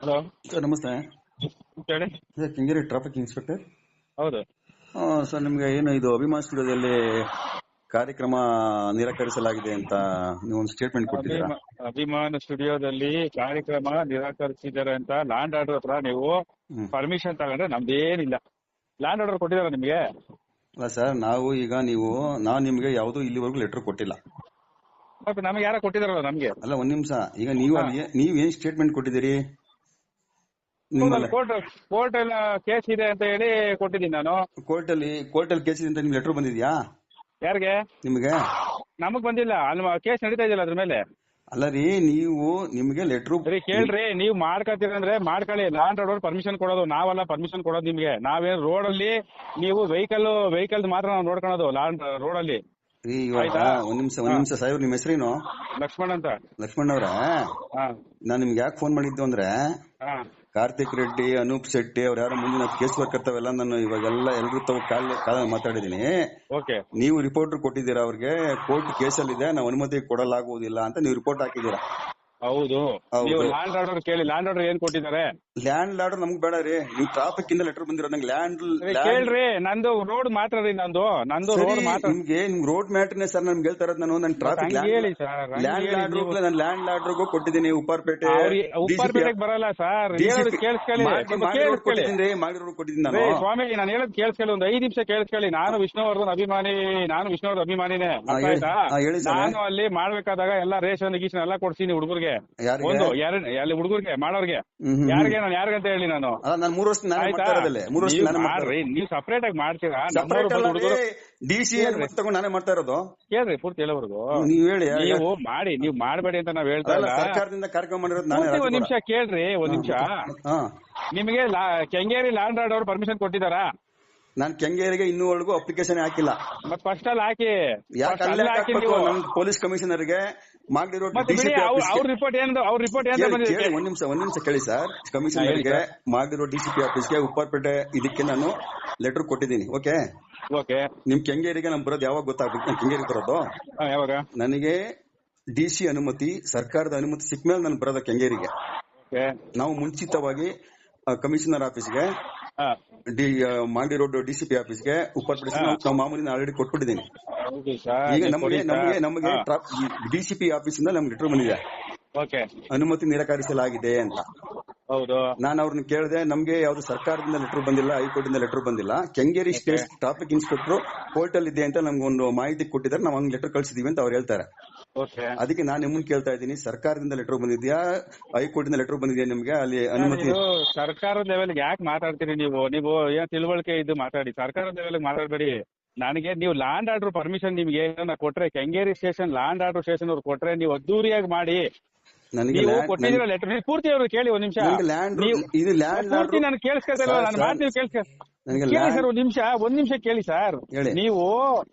Hello sir ನಮಸ್ತೆ. ಹೇಳಿ. Sir Kengeri traffic inspector. ಹೌದು ಸರ್ ನಿಮ್ಗೆ ಏನು ಇದು ಅಭಿಮಾನ್ ಸ್ಟುಡಿಯೋದಲ್ಲಿ ಕಾರ್ಯಕ್ರಮ ನಿರಾಕರಿಸಲಾಗಿದೆ ಅಂತ ನೀವು ಒಂದು ಸ್ಟೇಟ್ಮೆಂಟ್ ಕೊಟ್ಟಿದ್ದೀರಾ? ಅಭಿಮಾನ ಸ್ಟುಡಿಯೋದಲ್ಲಿ ಕಾರ್ಯಕ್ರಮ ನಿರಾಕರಿಸಿದ್ದಾರೆ ಅಂತ ಲ್ಯಾಂಡ್ ಆರ್ಡರ್ ಹತ್ರ ನೀವು ಪರ್ಮಿಷನ್ ತಗೊಂಡ್ರೆ ನಮ್ದೇನಿಲ್ಲ. ಲ್ಯಾಂಡ್ ಆರ್ಡರ್ ಕೊಟ್ಟಿದಾರ ನಿಮ್ಗೆ? ಅಲ್ಲ ಸರ್, ನಾನು ನಿಮ್ಗೆ ಯಾವ್ದು ಇಲ್ಲಿವರೆಗೂ ಲೆಟರ್ ಕೊಟ್ಟಿಲ್ಲ. ಮತ್ತೆ ನಮ್ಗೆ ಯಾರ ಕೊಟ್ಟಿದಾರಲ್ಲ ನಮ್ಗೆ? ಅಲ್ಲ, ಒಂದ್ ನಿಮಿಷ. ಈಗ ನೀವ್ ಏನ್ ಸ್ಟೇಟ್ಮೆಂಟ್ ಕೊಟ್ಟಿದ್ದೀರಿ? ಕೋರ್ಟ್ ಎಲ್ಲ ಕೇಸ್ ಇದೆ ಅಂತ ಹೇಳಿ ಕೊಟ್ಟಿದ್ದೀನಿ ನಾನು. ಕೋರ್ಟ್ ಅಲ್ಲಿ ಕೇಸ್ ಇದೆ ಅಂತ ನಿಮ್ಗೆ ಲೆಟರ್ ಬಂದಿದ್ಯಾ? ಯಾರಿಗೆ? ನಿಮ್ಗೆ? ನಮಗ್ ಬಂದಿಲ್ಲ. ಅಲ್ಲಿ ಕೇಸ್ ನಡೀತಾ ಇದೆಯಲ್ಲ ಅದ್ರ ಮೇಲೆ. ಅಲ್ಲ ರೀ, ನಿಮ್ಗೆ ಲೆಟ್ರು ಕೇಳ್ರಿ, ನೀವು ಮಾಡ್ಕೊತೀರಂದ್ರೆ ಮಾಡ್ಕೊಳ್ಳಿ. ಲ್ಯಾಂಡ್ ಆರ್ಡರ್ ಪರ್ಮಿಷನ್ ಕೊಡೋದು ನಾವಲ್ಲ, ಪರ್ಮಿಷನ್ ಕೊಡೋದು ನಿಮ್ಗೆ. ನಾವೇನ್ ರೋಡ್ ಅಲ್ಲಿ ನೀವು ವೆಹಿಕಲ್ ಮಾತ್ರ ನಾವು ನೋಡ್ಕೊಳೋದು ಲ್ಯಾಂಡ್ ರೋಡ್ ಅಲ್ಲಿ. ಒಂದ್ ನಿಮಿಷ ಸಾಹೇಬ್ರು, ನಿಮ್ಮ ಹೆಸರೇನು? ಲಕ್ಷ್ಮಣ್ ಅಂತ. ಲಕ್ಷ್ಮಣ್ ಅವ್ರ, ನಾನ್ ನಿಮ್ಗೆ ಯಾಕೆ ಫೋನ್ ಮಾಡಿದ್ದು ಅಂದ್ರೆ, ಕಾರ್ತಿಕ್ ರೆಡ್ಡಿ, ಅನೂಪ್ ಶೆಟ್ಟಿ ಅವ್ರು ಯಾರು ಮುಂದಿನ ಕೇಸ್ ವರ್ಕರ್ ತಾವೆಲ್ಲ ನಾನು ಇವಾಗೆಲ್ಲ ಎಲ್ರು ಕಾಲ ಮಾತಾಡಿದೀನಿ. ನೀವು ರಿಪೋರ್ಟ್ ಕೊಟ್ಟಿದ್ದೀರಾ ಅವ್ರಿಗೆ, ಕೋರ್ಟ್ ಕೇಸಲ್ಲಿ ಇದೆ, ನಾವು ಅನುಮತಿ ಕೊಡಲಾಗುವುದಿಲ್ಲ ಅಂತ ನೀವು ರಿಪೋರ್ಟ್ ಹಾಕಿದ್ದೀರಾ. ಹೌದು. ನೀವು ಲ್ಯಾಂಡ್ ಆರ್ಡರ್ ಕೇಳಿ. ಲ್ಯಾಂಡ್ ಆರ್ಡರ್ ಏನ್ ಕೊಟ್ಟಿದ್ದಾರೆ? ಲ್ಯಾಂಡ್ ಆರ್ಡರ್ ನಮ್ಗೆ ಬೇಡ ರೀ. ನೀವು ಟ್ರಾಫಿಕ್ ಇಂದ ಲೆಟರ್ ಬಂದಿರೋ ನಂಗೆ ಲ್ಯಾಂಡ್ ಕೇಳ್ರಿ. ನಂದು ರೋಡ್ ಮಾತ್ರ ರೀ. ನಂದು ರೋಡ್ ಮಾತ್ರ. ನಿಮ್ಗೆ ನಿಮ್ ರೋಡ್ ಮ್ಯಾಟ್ರನೇ ಸರ್ ನಮ್ಗೆ ಹೇಳ್ತಾ ಇರೋದು. ನಾನು ಟ್ರಾಫಿಕ್ ಲ್ಯಾಂಡ್ ಆರ್ಡರ್ಗೂ ಕೊಟ್ಟಿದ್ದೀನಿ. ಉಪ್ಪಾರ್ಪೇಟೆಗೆ ಬರಲ್ಲ ಸರ್. ಕೇಳಿಸ್ಕೊಳ್ಳಿ ಕೊಟ್ಟಿದ್ದೀನಿ ನಾನು. ಸ್ವಾಮಿ, ನಾನು ಹೇಳೋದು ಕೇಳಿಸ್ಕೊಳ್ಳಿ, ಒಂದು 5 ನಿಮಿಷ ಕೇಳಿಸ್ಕೊಳ್ಳಿ. ನಾನು ವಿಷ್ಣುವರ್ಧನ್ ಅಭಿಮಾನಿನೇ. ನಾನು ಅಲ್ಲಿ ಮಾಡ್ಬೇಕಾದಾಗ ಎಲ್ಲ ರೇಷನ್ ಗೀಷನ್ ಎಲ್ಲ ಕೊಡ್ತೀನಿ ಹುಡುಗರಿಗೆ. ಒಂದು ಎರಡು ಹುಡುಗರಿಗೆ ಮಾಡೋರ್ಗೆ. ಯಾರಿಗೆ? ನಾನು ಯಾರಿಗಂತ ಹೇಳಿ ನಾನು 3 ವರ್ಷ ನೀವು ಸಪರೇಟ್ ಆಗಿ ಮಾಡ್ತೀರಾ? ನಾನೇ ಮಾಡ್ತಾ ಇರೋದು. ಕೇಳ್ರಿ ಪೂರ್ತಿ ಹೇಳೋವರೆಗೂ. ನೀವು ಹೇಳಿ. ನೀವು ಮಾಡಿ, ನೀವು ಮಾಡಬೇಡಿ ಅಂತ ನಾವ್ ಹೇಳ್ತಾ ಇಲ್ಲ. ಸರ್ಕಾರದಿಂದ ಕಾರ್ಯಕ್ರಮ ಮಾಡಿರೋದು. ಒಂದ್ ನಿಮಿಷ ಕೇಳ್ರಿ, ಒಂದ್ ನಿಮಿಷ. ನಿಮಗೆ ಕೆಂಗೇರಿ ಲ್ಯಾಂಡ್ ಆರ್ಡರ್ ಪರ್ಮಿಷನ್ ಕೊಟ್ಟಿದಾರಾ? ನಾನ್ ಕೆಂಗೇರಿಗೆ ಇನ್ನೂವರೆಗೂ ಅಪ್ಲಿಕೇಶನ್ ಹಾಕಿಲ್ಲ. ಮತ್ತೆ ಫಸ್ಟ್ ಅಲ್ಲಿ ಹಾಕಿ. ಪೊಲೀಸ್ ಕಮಿಷನರ್ಗೆ ಮಾಡಿರೋ ಅವ್ರ ರಿಪೋರ್ಟ್ ಏನು? ಒಂದ್ ನಿಮಿಷ ಕೇಳಿ ಸರ್. ಕಮಿಷನರ್ಗೆ ಮಾಡಿರೋ ಡಿಸಿಪಿ ಆಫೀಸ್ಗೆ ಉಪ್ಪಾರ್ಪೇಟೆ ಇದಕ್ಕೆ ನಾನು ಲೆಟರ್ ಕೊಟ್ಟಿದ್ದೀನಿ. ಓಕೆ. ನಿಮ್ ಕೆಂಗೇರಿಗೆ ನಮ್ ಬರೋದು ಯಾವಾಗ ಗೊತ್ತಾಗ್ಬೇಕು? ನಾನು ಕೆಂಗೇರಿಗೆ ಬರೋದು ಯಾವಾಗ? ನನಗೆ ಡಿಸಿ ಅನುಮತಿ, ಸರ್ಕಾರದ ಅನುಮತಿ ಸಿಕ್ಮೇಲೆ ನಾನು ಬರೋದ ಕೆಂಗೇರಿಗೆ. ನಾವು ಮುಂಚಿತವಾಗಿ ಕಮಿಷನರ್ ಆಫೀಸ್ಗೆ, ಮಾಗಡಿ ರೋಡ್ ಡಿಸಿಪಿ ಆಫೀಸ್ಗೆ, ಉಪ್ಪಾರ್ಪೇಟೆ ನಾವು ಮಾಮೂಲಿ ಆಲ್ರೆಡಿ ಕೊಟ್ಬಿಟ್ಟಿದ್ದೀನಿ. ಈಗ ನಮಗೆ ಡಿಸಿಪಿ ಆಫೀಸ್ ಇಂದ ನಮ್ಗೆ ಲೆಟರ್ ಬಂದಿದೆ, ಅನುಮತಿ ನಿರಾಕರಿಸಲಾಗಿದೆ ಅಂತ. ಹೌದು. ನಾನು ಅವ್ರನ್ನ ಕೇಳಿದೆ, ನಮ್ಗೆ ಯಾವ್ದು ಸರ್ಕಾರದಿಂದ ಲೆಟರ್ ಬಂದಿಲ್ಲ, ಹೈಕೋರ್ಟ್ ಇಂದ ಲೆಟರ್ ಬಂದಿಲ್ಲ. Kengeri state traffic inspector court ಅಲ್ಲಿ ಇದೆ ಅಂತ ನಮ್ಗೆ ಒಂದು ಮಾಹಿತಿ ಕೊಟ್ಟಿದ್ದಾರೆ, ನಾವು ಹಂಗ್ ಲೆಟರ್ ಕಳ್ಸಿದೀವಿ ಅಂತ ಅವ್ರು ಹೇಳ್ತಾರೆ. ಅದಕ್ಕೆ ನಾನು ನಿಮ್ಮನ್ನ ಕೇಳ್ತಾ ಇದ್ದೀನಿ, ಸರ್ಕಾರದಿಂದ ಲೆಟರ್ ಬಂದಿದ್ಯಾ, ಹೈಕೋರ್ಟ್ ಇಂದ ಲೆಟರ್ ಬಂದಿದ್ಯಾ ನಿಮ್ಗೆ? ಅಲ್ಲಿ ಅನುಮತಿ ಸರ್ಕಾರದ ಲೆವೆಲ್ ಯಾಕೆ ಮಾತಾಡ್ತೀರಿ ನೀವು ಏನ್ ತಿಳುವಳಿಕೆ ಇದು ಮಾತಾಡಿ. ಸರ್ಕಾರದ ಲೆವೆಲ್ ಮಾತಾಡಬೇಡಿ. ನನಗೆ ನೀವು ಲ್ಯಾಂಡ್ ಆರ್ಡರ್ ಪರ್ಮಿಷನ್ ನಿಮ್ಗೆ ಏನನ್ನ ಕೊಟ್ರೆ, Kengeri station land order station ಅವ್ರು ಕೊಟ್ರೆ ನೀವು ಅದ್ದೂರಿಯಾಗಿ ಮಾಡಿ. ನೀವು ಕೊಟ್ಟಿದ್ದೀರ ಲೆಟರ್ ಪೂರ್ತಿ ಅವ್ರು ಕೇಳಿ. ಒಂದ್ ನಿಮಿಷ ಪೂರ್ತಿ ನಾನು ಕೇಳಿಸ್ಕೊತಾ ಇಲ್ಲ, ನಾನು ಮಾಡ್ತೀವಿ ಕೇಳಿ ಸರ್. ಒಂದ್ ನಿಮಿಷ ಕೇಳಿ ಸರ್. ನೀವು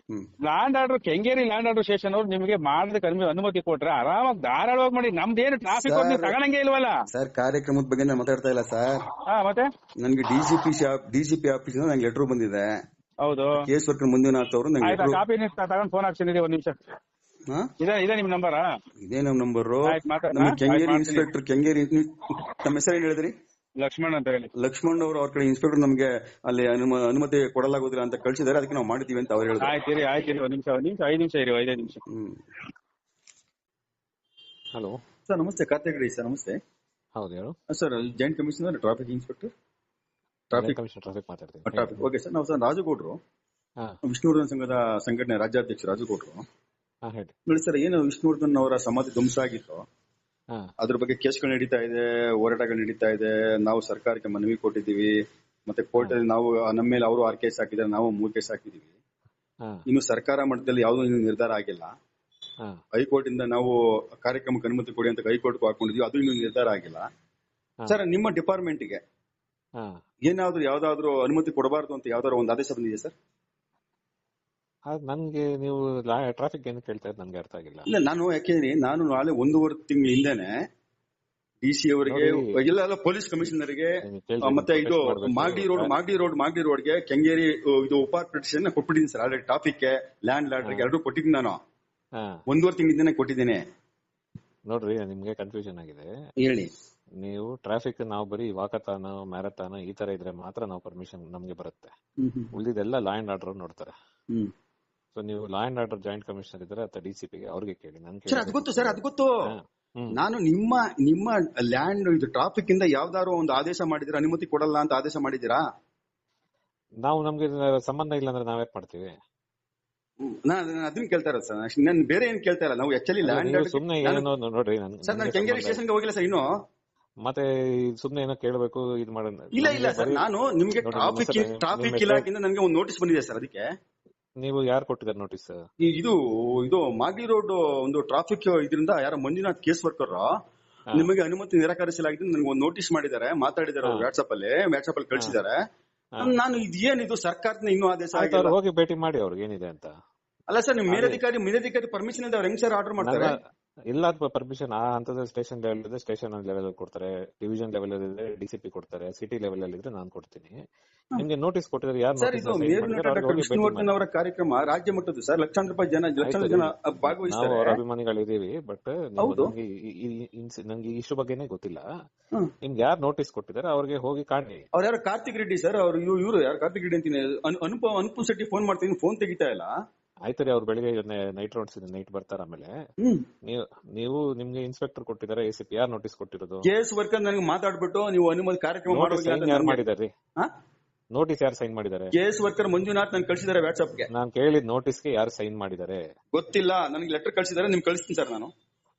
land order Kengeri land order station ಅವ್ರು ನಿಮಗೆ ಮಾಡೋದಕ್ಕೆ ಅನುಮತಿ ಕೊಟ್ರೆ ಆರಾಮಾಗಿ ಧಾರಾಳವಾಗಿ ಮಾಡಿ. ನಮ್ದೇನು ಟ್ರಾಫಿಕ್ ತಗೊಳಂಗೆ ಇಲ್ವಲ್ಲ ಸರ್. ಕಾರ್ಯಕ್ರಮದ ಬಗ್ಗೆ ನಾನು ಮಾತಾಡ್ತಾ ಇಲ್ಲ ಸರ್. ಮತ್ತೆ ನನ್ಗೆ ಡಿಸಿಪಿ ಆಫೀಸ್ ನಂಗೆ ಲೆಟರ್ ಬಂದಿದೆ. ಹೌದು. ಕೇಸ್ ವರ್ಕರ್ ಮಂಜುನಾಥ್ ಅವರು ಕಾಪಿ ತಗೊಂಡು ಫೋನ್ ಹಾಕ್ತೀನಿ. ಒಂದ್ ನಿಮಿಷ. ಇದೆ ನಿಮ್ ನಂಬರ್? ಇದೇ ನಮ್ ನಂಬರ್. ಕೆಂಗೇರಿ ಇನ್ಸ್ಪೆಕ್ಟರ್, ಕೆಂಗೇರಿ. ನಮ್ಮ ಹೆಸರು ಏನ್ ಹೇಳಿದ್ರಿ? ಲಕ್ಷ್ಮಣ್ ಅಂತ ಹೇಳಿ. ಲಕ್ಷ್ಮಣ್ ಅವರು ಅವ್ರ ಕಡೆ ಇನ್ಸ್ಪೆಕ್ಟರ್ ನಮ್ಗೆ ಅಲ್ಲಿ ಅನುಮತಿ ಕೊಡಲಾಗುದಿಲ್ಲ ಅಂತ ಕಳ್ಸಿದಾರೆ, ಅದಕ್ಕೆ ನಾವು ಮಾಡಿದೀವಿ ಅಂತ ಅವ್ರು ಹೇಳಿದ್ರು. ಆಯ್ತು. ಒಂದ್ ನಿಮಿಷ 5 ನಿಮಿಷ ಇರಿ. 5 ನಿಮಿಷ. ಹಲೋ ಸರ್, ನಮಸ್ತೆ. ಕಾರ್ತಿಕ್ ರೆಡ್ಡಿ ಸರ್, ನಮಸ್ತೆ. ಹೌದು, ಹೇಳು sir. Joint commissioner traffic inspector, traffic ಮಾತಾಡ್ತೀನಿ. Okay sir. ನಾವು ಸರ್ ರಾಜುಗೌಡ್ರು, ವಿಷ್ಣುವರ್ಧನ್ ಸಂಘದ ಸಂಘಟನೆ ರಾಜ್ಯಾಧ್ಯಕ್ಷ ರಾಜುಗೌಡ್ರು. ನೋಡಿ ಸರ್, ಏನು ವಿಷ್ಣುವರ್ಧನ್ ಅವರ ಸಮಾಧಿ ಧ್ವಂಸ ಆಗಿತ್ತು, ಅದ್ರ ಬಗ್ಗೆ ಕೇಸ್ಗಳು ನಡೀತಾ ಇದೆ, ಹೋರಾಟಗಳು ನಡೀತಾ ಇದೆ. ನಾವು ಸರ್ಕಾರಕ್ಕೆ ಮನವಿ ಕೊಟ್ಟಿದ್ದೀವಿ, ಮತ್ತೆ ಕೋರ್ಟ್ ಅಲ್ಲಿ ನಾವು ನಮ್ಮ ಮೇಲೆ ಅವರು 6 ಕೇಸ್ ಹಾಕಿದ್ದಾರೆ, ನಾವು 3 ಕೇಸ್ ಹಾಕಿದೀವಿ. ಇನ್ನು ಸರ್ಕಾರ ಮಟ್ಟದಲ್ಲಿ ಯಾವ್ದು ಇನ್ನು ನಿರ್ಧಾರ ಆಗಿಲ್ಲ. ಹೈಕೋರ್ಟ್ ಇಂದ ನಾವು ಕಾರ್ಯಕ್ರಮಕ್ಕೆ ಅನುಮತಿ ಕೊಡಿ ಅಂತ ಹೈಕೋರ್ಟ್ ಹಾಕೊಂಡಿದೀವಿ, ಅದು ಇನ್ನು ನಿರ್ಧಾರ ಆಗಿಲ್ಲ. ಸರ್, ನಿಮ್ಮ ಡಿಪಾರ್ಟ್ಮೆಂಟ್ ಗೆ ಏನಾದ್ರು ಯಾವ್ದಾದ್ರು ಅನುಮತಿ ಕೊಡಬಾರ್ದು ಅಂತ ಯಾವ್ದಾದ್ರು ಒಂದು ಆದೇಶ ಬಂದಿದೆ ಸರ್? ನನ್ಗೆ ನೀವು ಟ್ರಾಫಿಕ್ ಏನು ಕೇಳ್ತಾ ಇದ್ದು ನನ್ಗೆ ಅರ್ಥ ಆಗಿಲ್ಲ. ಇಲ್ಲ, ಯಾಕೆಂದ್ರೆ ನಾನು ನಾಳೆ 1.5 ತಿಂಗಳ ಹಿಂದೆನೆ ಡಿಸಿ ಅವರಿಗೆ, ಎಲ್ಲ ಪೊಲೀಸ್ ಕಮಿಷನರ್ಗೆ, ಮತ್ತೆ ಇದು ಮಾಗಡಿ ರೋಡ್ಗೆ ಕೆಂಗೇರಿ ಇದು ಉಪಾರ್ಪೇಟೆ ಕೊಟ್ಬಿಟ್ಟಿದ್ದೀನಿ ಸರ್. ಆಲ್ರೆಡಿ ಟ್ರಾಫಿಕ್ ಲ್ಯಾಂಡ್ ಆರ್ಡರ್ಗೆ 2 ಕೊಟ್ಟಿದ್ದೀನಿ. ನಾನು 1.5 ತಿಂಗಳಿಂದನೇ ಕೊಟ್ಟಿದ್ದೇನೆ. ನೋಡ್ರಿ, ನಿಮ್ಗೆ ಕನ್ಫ್ಯೂಷನ್ ಆಗಿದೆ. ಹೇಳಿ. ನೀವು ಟ್ರಾಫಿಕ್ ನಾವು ಬರೀ ವಾಕಥಾನ ಮ್ಯಾರಥಾನ ಈ ತರ ಇದ್ರೆ ಮಾತ್ರ ನಾವು ಪರ್ಮಿಷನ್ ನಮ್ಗೆ ಬರುತ್ತೆ. ಉಳಿದೆಲ್ಲ ಲಾ ಅಂಡ್ ಆರ್ಡರ್ ನೋಡ್ತಾರೆ. ಸೊ ನೀವು law and order joint commissioner ಇದ್ರೆ ಅಥವಾ ಡಿಸಿಪಿಗೆ ಅವ್ರಿಗೆ ಕೇಳಿ. ಸರ್ ಅದು ಗೊತ್ತು, ಸರ್ ಅದು ಗೊತ್ತು. ನಾನು ನಿಮ್ಮ ಲ್ಯಾಂಡ್ ಇದು ಟ್ರಾಫಿಕ್ ಇಂದ ಯಾವ್ದಾದ್ರು ಒಂದು ಆದೇಶ ಮಾಡಿದಿರಾ, ಅನುಮತಿ ಕೊಡಲ್ಲ ಅಂತ ಆದೇಶ ಮಾಡಿದೀರಾ? ನಾವು ನಮ್ಗೆ ಸಂಬಂಧ ಇಲ್ಲ ಅಂದ್ರೆ ನಾವ್ಯಾಕ್ ಮಾಡ್ತೀವಿ? ನಾನು ಅದನ್ನ ಕೇಳ್ತಾ ಇರೋದು ಸರ್, ನಾನು ಬೇರೆ ಏನ್ ಕೇಳ್ತಾ ಇಲ್ಲ. ನಾವು ಆಕ್ಚುಲಿ ಲ್ಯಾಂಡ್ ಸುಮ್ನೆ ಏನೋ ನೋಡ್ರಿ, ಸರ್ ನಾನು ಕೆಂಗೇರಿ ಸ್ಟೇಷನ್ಗೆ ಹೋಗಿಲ್ಲ ಸರ್ ಇನ್ನು. ಮತ್ತೆ ಸುಮ್ನೆ ಏನೋ ಕೇಳಬೇಕು ಇದು ಮಾಡೋಣ. ಇಲ್ಲ ಸರ್, ನಾನು ನಿಮ್ಗೆ ಟ್ರಾಫಿಕ್ ಇಲಾಖೆಯಿಂದ ನನಗೆ ಒಂದು ನೋಟಿಸ್ ಬಂದಿದೆ ಸರ್. ಅದಕ್ಕೆ ನೀವು ಯಾರು ಕೊಟ್ಟಿದ್ದಾರೆ ನೋಟಿಸ್? ಇದು ಮಾಗಡಿ ರೋಡ್ ಒಂದು ಟ್ರಾಫಿಕ್ ಇದರಿಂದ ಯಾರೋ ಮಂಜುನಾಥ್ ಕೇಸ್ ವರ್ಕರ್ ನಿಮಗೆ ಅನುಮತಿ ನಿರಾಕರಿಸಲಾಗಿದೆ ನನಗೆ ಒಂದು ನೋಟಿಸ್ ಮಾಡಿದ್ದಾರೆ, ಮಾತಾಡಿದ್ದಾರೆ ವಾಟ್ಸ್ಆಪ್ ಅಲ್ಲಿ ಕಳಿಸಿದ್ದಾರೆ. ನಾನು ಇದೇನಿದು ಸರ್ಕಾರದಿಂದ ಇನ್ನೂ ಆದೇಶ ಆಗಿಲ್ಲ. ಹೋಗಿ ಭೇಟಿ ಮಾಡಿ ಅವ್ರಿಗೆ ಏನಿದೆ ಅಂತ. ಅಲ್ಲ ಸರ್, ನಿಮ್ ಮೇಲಧಿಕಾರಿ ಪರ್ಮಿಷನ್ ಇದೆ, ಅವ್ರು ಹೆಂಗ್ ಸರ್ ಆರ್ಡರ್ ಮಾಡ್ತಾರೆ? ಇಲ್ಲ ಪರ್ಮಿಷನ್ ಆ ಹಂತದ ಸ್ಟೇಷನ್ ಲೆವೆಲ್ ಇದೆ, ಸ್ಟೇಷನ್ ಲೆವೆಲ್ ಕೊಡ್ತಾರೆ, ಡಿವಿಷನ್ ಲೆವೆಲ್ ಇದೆ ಡಿಸಿಪಿ ಕೊಡ್ತಾರೆ, ಸಿಟಿ ಲೆವೆಲ್ ಅಲ್ಲಿ ಇದ್ರೆ ನಾನು ಕೊಡ್ತೀನಿ. ನಿಮ್ಗೆ ನೋಟಿಸ್ ಕೊಟ್ಟಿದ್ರೆ ಯಾರು? ಸರ್ ಇದು ಡಾಕ್ಟರ್ ವಿಷ್ಣುವರ್ಧನ್ ಅವರ ಕಾರ್ಯಕ್ರಮ ರಾಜ್ಯ ಮಟ್ಟದ್ದು ಸರ್, ಲಕ್ಷಾಂತರ ಜನ ಭಾಗವಹಿಸ್ತಾರೆ. ನಾವು ಅವರ ಅಭಿಮಾನಿಗಳಿದ್ದೀವಿ. ಬಟ್ ನಂಗೆ ಇಶ್ಯೂ ಬಗ್ಗೆನೇ ಗೊತ್ತಿಲ್ಲ. ನಿಮ್ಗೆ ಯಾರು ನೋಟಿಸ್ ಕೊಟ್ಟಿದ್ದಾರೆ ಅವ್ರಿಗೆ ಹೋಗಿ ಕಾಣಿ. ಅವ್ರು ಯಾರು ಕಾರ್ತಿಕ್ ರೆಡ್ಡಿ ಸರ್, ಅವ್ರು ಇವ್ರು ಯಾರು ಕಾರ್ತಿಕ್ ರೆಡ್ಡಿ ಅಂತೀನಿ, ಅನುಪಮ್ ಶೆಟ್ಟಿ ಫೋನ್ ಮಾಡ್ತೀನಿ, ಫೋನ್ ತೆಗಿತಾ ಇಲ್ಲ. ಆಯ್ತು ರೀ, ಅವ್ರು ಬೆಳಿಗ್ಗೆ ನೈಟ್ ರೌಂಡ್ಸ್ ನೈಟ್ ಬರ್ತಾರ. ಆಮೇಲೆ ನೀವು ನಿಮ್ಗೆ ಇನ್ಸ್ಪೆಕ್ಟರ್ ಕೊಟ್ಟಿದ್ದಾರೆ, ಎಸಿಪಿ ಯಾರು ನೋಟಿಸ್ ಕೊಟ್ಟಿರೋದು? ಕೇಸ್ ವರ್ಕರ್ ನನಗೆ ಮಾತಾಡ್ಬಿಟ್ಟು ನೀವು ಅನುಮತಿ ಕಾರ್ಯಕ್ರಮ ಯಾರು ಮಾಡಿದಾರೆ? ನೋಟಿಸ್ ಯಾರು ಸೈನ್ ಮಾಡಿದ್ದಾರೆ? ಕೇಸ್ ವರ್ಕರ್ ಮಂಜುನಾಥ್ ನನ್ಗೆ ಕಳಿಸಿದ್ದಾರೆ ವಾಟ್ಸ್ಆಪ್ಗೆ. ನಾನು ಕೇಳಿದ ನೋಟಿಸ್ಗೆ ಯಾರು ಸೈನ್ ಮಾಡಿದ್ದಾರೆ ಗೊತ್ತಿಲ್ಲ, ನನಗೆ ಲೆಟರ್ ಕಳಿಸಿದ್ದಾರೆ, ನಿಮ್ಗೆ ಕಳಿಸ್ತೀನಿ ಸರ್ ನಾನು.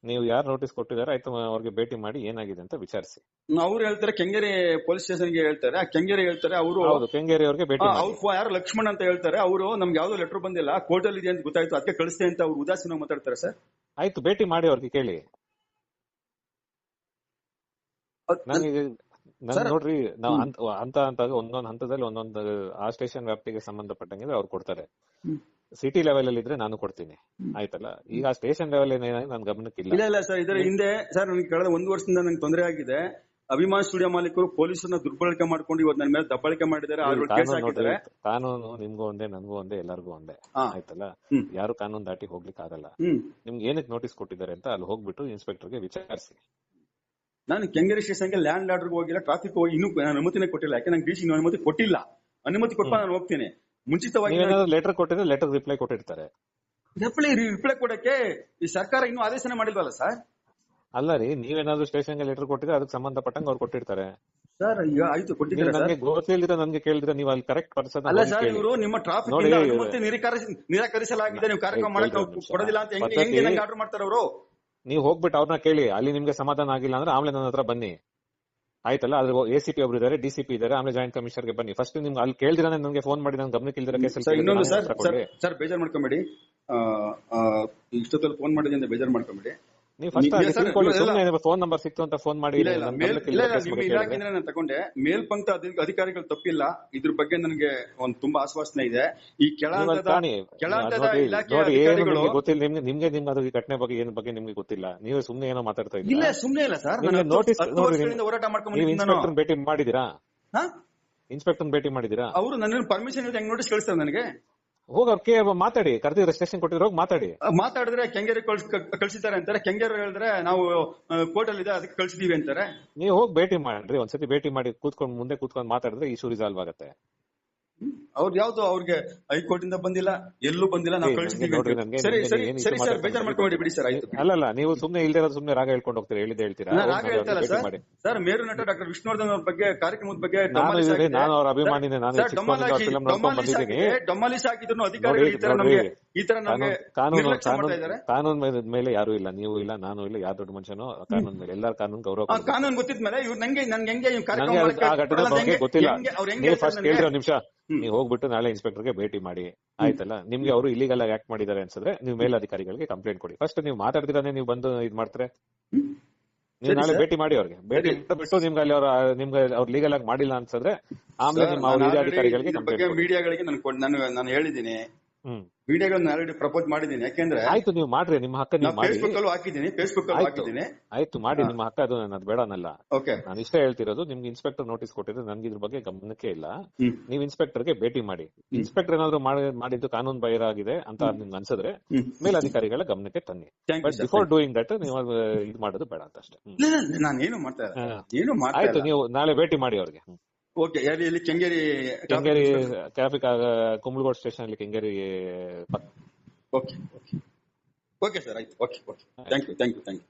ನೀವು ಯಾರು ನೋಟಿಸ್ ಕೊಟ್ಟಿದ್ದಾರೆ ಆಯ್ತು, ಅವ್ರಿಗೆ ಭೇಟಿ ಮಾಡಿ ಏನಾಗಿದೆ ಅಂತ ವಿಚಾರಿಸಿ. ಅವ್ರು ಹೇಳ್ತಾರೆ ಕೆಂಗೇರಿ ಪೊಲೀಸ್ ಸ್ಟೇಷನ್ಗೆ ಹೇಳ್ತಾರೆ, ಕೆಂಗೇರಿ ಹೇಳ್ತಾರೆ ಅವರು. ಕೆಂಗೇರಿ ಅವ್ರಿಗೆ ಭೇಟಿ ಯಾರು ಲಕ್ಷ್ಮಣ್ ಅಂತ ಹೇಳ್ತಾರೆ, ಅವರು ನಮ್ಗೆ ಯಾವ್ದೋ ಲೆಟರ್ ಬಂದಿಲ್ಲ, ಕೋರ್ಟ್ ಅಲ್ಲಿ ಇದೆ ಅಂತ ಗೊತ್ತಾಯ್ತು, ಅದಕ್ಕೆ ಕಳಿಸ್ತೇ ಅಂತ ಅವ್ರು ಉದಾಸೀನ ಮಾತಾಡ್ತಾರೆ ಸರ್. ಆಯ್ತು, ಭೇಟಿ ಮಾಡಿ ಅವ್ರಿಗೆ ಕೇಳಿ. ನೋಡ್ರಿ, ನಾವು ಒಂದೊಂದು ಹಂತದಲ್ಲಿ ಒಂದೊಂದು ಆ ಸ್ಟೇಷನ್ ವ್ಯಾಪ್ತಿಗೆ ಸಂಬಂಧಪಟ್ಟಂಗೆ ಅವ್ರು ಕೊಡ್ತಾರೆ. ಸಿಟಿ ಲೆವೆಲ್ ಅಲ್ಲಿ ಇದ್ರೆ ನಾನು ಕೊಡ್ತೀನಿ, ಆಯ್ತಲ್ಲ. ಈಗ ಸ್ಟೇಷನ್ ಲೆವೆಲ್ ನನ್ ಗಮನಕ್ಕಿಲ್ಲ. ಇಲ್ಲ ಸರ್, ಇದರ ಹಿಂದೆ ಸರ್ ನನಗೆ ಕಳೆದ 1 ವರ್ಷದಿಂದ ನಂಗೆ ತೊಂದರೆ ಆಗಿದೆ. ಅಭಿಮಾನ್ ಸ್ಟುಡಿಯೋ ಮಾಲೀಕರು ಪೊಲೀಸರನ್ನ ದುರ್ಬಳಕೆ ಮಾಡ್ಕೊಂಡು ಇವತ್ತು ನನ್ನ ಮೇಲೆ ದಬ್ಬಾಳಿಕೆ ಮಾಡಿದ್ದಾರೆ. ಕಾನೂನು ನಿಮ್ಗೂ ಒಂದೇ, ನನ್ಗೂ ಒಂದೇ, ಎಲ್ಲರಿಗೂ ಒಂದೇ, ಆಯ್ತಲ್ಲ. ಯಾರು ಕಾನೂನು ದಾಟಿ ಹೋಗ್ಲಿಕ್ಕೆ ಆಗಲ್ಲ. ನಿಮ್ಗೆ ಏನಕ್ಕೆ ನೋಟಿಸ್ ಕೊಟ್ಟಿದ್ದಾರೆ ಅಂತ ಅಲ್ಲಿ ಹೋಗ್ಬಿಟ್ಟು ಇನ್ಸ್ಪೆಕ್ಟರ್ಗೆ ವಿಚಾರಿಸಿ. ನಾನು ಕೆಂಗೇರಿ ಸ್ಟೇಷನ್ಗೆ ಲ್ಯಾಂಡ್ ಆರ್ಡರ್ ಹೋಗಿಲ್ಲ, ಟ್ರಾಫಿಕ್ ಹೋಗಿ ಇನ್ನೂ ಅನುಮತಿನೇ ಕೊಟ್ಟಿಲ್ಲ. ಯಾಕೆ ನಂಗೆ ಡಿಸಿ ಅನುಮತಿ ಕೊಟ್ಟಿಲ್ಲ. ಅನುಮತಿ ಕೊಟ್ಟು ನಾನು ಹೋಗ್ತೀನಿ. ಮುಂಚಿತವಾಗಿ ಲೆಟರ್ ಕೊಟ್ಟಿದ್ರೆ ಲೆಟರ್ ರಿಪ್ಲೈ ಕೊಟ್ಟಿರ್ತಾರೆ. ರಿಪ್ಲೈ ಕೊಡಕ್ಕೆ ಈ ಸರ್ಕಾರ ಇನ್ನೂ ಆದೇಶನೇ ಮಾಡಿಲ್ವಲ್ಲ ಸರ್? ಅಲ್ಲ ರೀ, ನೀವೇನಾದ್ರು ಸ್ಟೇಷನ್ಗೆ ಲೆಟರ್ ಕೊಟ್ಟಿದ್ರೆ ಅದಕ್ಕೆ ಸಂಬಂಧಪಟ್ಟಂಗೆ ಅವ್ರು ಕೊಟ್ಟಿರ್ತಾರೆ ಸರ್. ಈಗ ಆಯ್ತು, ಕೊಟ್ಟಿದ್ದಾರೆ. ನನಗೆ ಗೊತ್ತಿಲ್ದಿರ ನನ್ಗೆ ಕೇಳಿದ್ರೆ ನೀವು ಅಲ್ಲಿ ಕರೆಕ್ಟ್ ಪರ್ಸನ್ ಅಲ್ಲ ಸರ್. ಇವರು ನಿಮ್ಮ ಟ್ರಾಫಿಕ್ ಅನುಮತಿ ನಿರಾಕರಿಸಲಾಗಿದೆ, ನೀವು ಕಾರ್ಯಕ್ರಮ ಮಾಡಕ್ಕೆ ಕೊಡೋದಿಲ್ಲ ಅಂತ ಹೆಂಗೆ ಆರ್ಡರ್ ಮಾಡ್ತಾರೆ ಅವರು? ನೀವು ಹೋಗ್ಬಿಟ್ಟು ಅವ್ರನ್ನ ಕೇಳಿ, ಅಲ್ಲಿ ನಿಮ್ಗೆ ಸಮಾಧಾನ ಆಗಿಲ್ಲ ಅಂದ್ರೆ ಆಮೇಲೆ ನನ್ನ ಹತ್ರ ಬನ್ನಿ, ಆಯ್ತಲ್ಲ. ಅದ್ರ ಎಸಿಪಿ ಒಬ್ರು ಇದಾರೆ, ಡಿಸಿಪಿ ಇದಾರೆ, ಆಮೇಲೆ ಜಾಯಿಂಟ್ ಕಮಿಷನರ್ಗೆ ಬನ್ನಿ. ಫಸ್ಟ್ ನಿಮ್ಗೆ ಅಲ್ಲಿ ಕೇಳಿದ್ರೆ ನನಗೆ ಫೋನ್ ಮಾಡಿ ನನ್ ಗಮನಕ್ಕೆ ಇಲ್ದಿರ ಕೇಸಲ್ಲಿ. ಇನ್ನೊಂದು ಸರ್, ಬೇಜಾರ್ ಮಾಡ್ಕೊಂಬೇಡಿ, ಇಷ್ಟೊತ್ತಲ್ಲಿ ಫೋನ್ ಮಾಡಿದೆ ಅಂತ ಬೇಜಾರ್ ಮಾಡ್ಕೊಂಬೇಡಿ. ನೀವು ಫಸ್ಟ್ ಫೋನ್ ನಂಬರ್ ಸಿಕ್ತು ಅಂತ ಫೋನ್ ಮಾಡಿ. ನಾನು ತಗೊಂಡೆ, ಮೇಲ್ಪಂಕ್ತ ಅಧಿಕಾರಿಗಳು ತಪ್ಪಿಲ್ಲ, ಇದ್ರ ಬಗ್ಗೆ ನನಗೆ ಒಂದು ತುಂಬಾ ಆಶ್ವಾಸನೆ ಇದೆ. ಈ ಕೆಳಹಂತದ ಇಲಾಖೆ ಅಧಿಕಾರಿಗಳು ಗೊತ್ತಿಲ್ಲ ನಿಮ್ಗೆ ಅದು ಈ ಘಟನೆ ಬಗ್ಗೆ ಏನ್ ಬಗ್ಗೆ ನಿಮ್ಗೆ ಗೊತ್ತಿಲ್ಲ. ನೀವು ಸುಮ್ನೆ ಏನೋ ಮಾತಾಡ್ತಾ ಇದ್ದೀರಾ. ಇಲ್ಲ, ಸುಮ್ನೆ ಇಲ್ಲ ಸರ್. ನೋಟಿಸ್ ಹೋರಾಟ ಮಾಡ್ಕೊಂಡು ಭೇಟಿ ಮಾಡಿದೀರಾ? ಇನ್ಸ್ಪೆಕ್ಟರ್ ಭೇಟಿ ಮಾಡಿದೀರಾ? ಅವರು ನನ್ನ ಪರ್ಮಿಷನ್ ಇದೆ, ಹೆಂಗ್ ನೋಟಿಸ್ ಕಳಿಸ್ತಾರೆ ನನಗೆ? ಹೋಗಿ ಅವ್ರಿಗೆ ಮಾತಾಡಿ, ಕರೆದಿದ್ರೆ ಸ್ಟೇಷನ್ ಕೊಟ್ಟಿದ್ರೆ ಹೋಗಿ ಮಾತಾಡಿದ್ರೆ ಕೆಂಗೇರಿ ಕಳ್ಸಿದ್ದಾರೆ ಅಂತಾರೆ. ಕೆಂಗೇರಿ ಹೇಳಿದ್ರೆ ನಾವು ಕೋರ್ಟ್ ಅಲ್ಲಿ ಇದೆ ಅದಕ್ಕೆ ಕಳ್ಸಿದೀವಿ ಅಂತಾರೆ. ನೀವು ಹೋಗಿ ಭೇಟಿ ಮಾಡ್ರಿ, ಒಂದ್ಸತಿ ಭೇಟಿ ಮಾಡಿ ಮುಂದೆ ಕೂತ್ಕೊಂಡು ಮಾತಾಡಿದ್ರೆ ಇಶ್ಯೂ ರಿಸಾಲ್ವ್ ಆಗುತ್ತೆ. ಅವ್ರು ಯಾವ್ದು ಅವ್ರಿಗೆ ಹೈಕೋರ್ಟ್ ಇಂದ ಬಂದಿಲ್ಲ, ಎಲ್ಲೂ ಬಂದಿಲ್ಲ, ನಾವು ಕಳಿಸಿದೀವಿ. ಸರಿ ಸರ್, ಬೇಜಾರ್ ಮಾಡ್ಕೊಂಡಿ ಬಿಡಿ ಸರ್, ಆಯ್ತು. ಅಲ್ಲ, ನೀವು ಸುಮ್ನೆ ಇಲ್ದಿರೋ ಸುಮ್ನೆ ರಾಗ ಹೇಳ್ಕೊಂಡು ಹೋಗ್ತೀರಾ, ಹೇಳಿದ್ದೆ ಹೇಳ್ತೀರಾ. ರಾಗ ಹೇಳ್ತಲ್ಲ ಸರ್. ಮೇರು ನಟ ಡಾಕ್ಟರ್ ವಿಷ್ಣುವರ್ಧನ್ ಅವ್ರ ಬಗ್ಗೆ ಕಾರ್ಯಕ್ರಮದ ಬಗ್ಗೆ ನಾನು ಅವ್ರ ಅಭಿಮಾನಿನೇ. ನಾನು ಡೊಮ್ಮಾಲಿಸ್ ಹಾಕಿದ್ರು ಅಧಿಕಾರಿಗಳು ಈ ತರ ಕಾನೂನು ಮೇಲೆ ಯಾರು ಇಲ್ಲ, ನೀವು ಇಲ್ಲ, ನಾನು ಇಲ್ಲ, ಯಾರು ದೊಡ್ಡ ಮನುಷ್ಯನೋ. ಕಾನೂನು ಮೇಲೆ ಎಲ್ಲರ ಕಾನೂನು ಗೌರವ. ಕಾನೂನು ಗೊತ್ತಿದ್ಮೇಲೆ ಇವ್ರು ನಂಗೆ ಗೊತ್ತಿಲ್ಲ. ನೀವು ಫಸ್ಟ್ ಕೇಳಿರೋ ನಿಮಿಷ ನೀವು ಹೋಗ್ಬಿಟ್ಟು ನಾಳೆ ಇನ್ಸ್ಪೆಕ್ಟರ್ಗೆ ಭೇಟಿ ಮಾಡಿ, ಆಯ್ತಲ್ಲ. ನಿಮ್ಗೆ ಅವರು ಇಲ್ಲಿಗಲ್ ಆಗಿ ಆಕ್ಟ್ ಮಾಡಿದ್ದಾರೆ ಅನ್ಸಿದ್ರೆ ನೀವು ಮೇಲಧಿಕಾರಿಗಳಿಗೆ ಕಂಪ್ಲೇಂಟ್ ಕೊಡಿ. ಫಸ್ಟ್ ನೀವು ಮಾತಾಡ್ತಿರಾನೆ ನೀವು ಬಂದು ಇದ್ ಮಾಡ್ತಾರೆ. ನೀವು ನಾಳೆ ಭೇಟಿ ಮಾಡಿ, ಅವ್ರಿಗೆ ಭೇಟಿ ಬಿಟ್ಟು ನಿಮ್ಗೆ ಅಲ್ಲಿ ಅವ್ರು ಲೀಗಲ್ ಆಗಿ ಮಾಡಿಲ್ಲ ಅನ್ಸಿದ್ರೆ ಆಮೇಲೆ ನಿಮ್ಮ ಹಿರಿಯ ಅಧಿಕಾರಿಗಳಿಗೆ ಮೀಡಿಯಾಗಳಿಗೆ ನಾನು ಹೇಳಿದ್ದೀನಿ. ವಿಡಿಯೋಗಳನ್ನ ಆಲ್ರೆಡಿ ಪ್ರಪೋಸ್ ಮಾಡಿದ್ದೀನಿ. ಯಾಕೆಂದ್ರೆ ಆಯ್ತು, ನೀವು ಮಾಡ್ರಿ, ನಿಮ್ಮ ಹಕ್ಕ ನೀವು ಮಾಡಿ. ಫೇಸ್ಬುಕ್ ಅಲ್ಲೂ ಹಾಕಿದ್ದೀನಿ, ಆಯ್ತು ಮಾಡಿ, ನಿಮ್ಮ ಹಕ್ಕ, ಅದು ಅದು ಬೇಡ ಅನ್ನಲ್ಲ. ಓಕೆ, ನಾನು ಇಷ್ಟೇ ಹೇಳ್ತಿರೋದು, ನಿಮ್ಗೆ ಇನ್ಸ್ಪೆಕ್ಟರ್ ನೋಟಿಸ್ ಕೊಟ್ಟಿದ್ರೆ ನನ್ಗೆ ಇದ್ರ ಬಗ್ಗೆ ಗಮನಕ್ಕೆ ಇಲ್ಲ. ನೀವು ಇನ್ಸ್ಪೆಕ್ಟರ್ಗೆ ಭೇಟಿ ಮಾಡಿ. ಇನ್ಸ್ಪೆಕ್ಟರ್ ಏನಾದ್ರು ಮಾಡಿದ್ದು ಕಾನೂನು ಬಾಹಿರ ಆಗಿದೆ ಅಂತ ನಿಮ್ಗೆ ಅನ್ಸಿದ್ರೆ ಮೇಲಧಿಕಾರಿಗಳ ಗಮನಕ್ಕೆ ತನ್ನಿ. ಬಟ್ ಬಿಫೋರ್ ಡೂಯಿಂಗ್ ದಟ್ ನೀವು ಇದು ಮಾಡೋದು ಬೇಡ ಅಂತ ಅಷ್ಟೇ. ನಾನೇನು ಮಾಡ್ತಾ ಏನು ಆಯ್ತು, ನೀವು ನಾಳೆ ಭೇಟಿ ಮಾಡಿ ಅವ್ರಿಗೆ. ಓಕೆ, ಎಲ್ಲಿ? ಕೆಂಗೇರಿ ಟ್ರಾಫಿಕ್ ಕುಂಬಳಗೋಡ್ ಸ್ಟೇಷನ್ ಅಲ್ಲಿ, Kengeri. Okay okay okay sir, ಆಯ್ತು. Okay okay, thank you.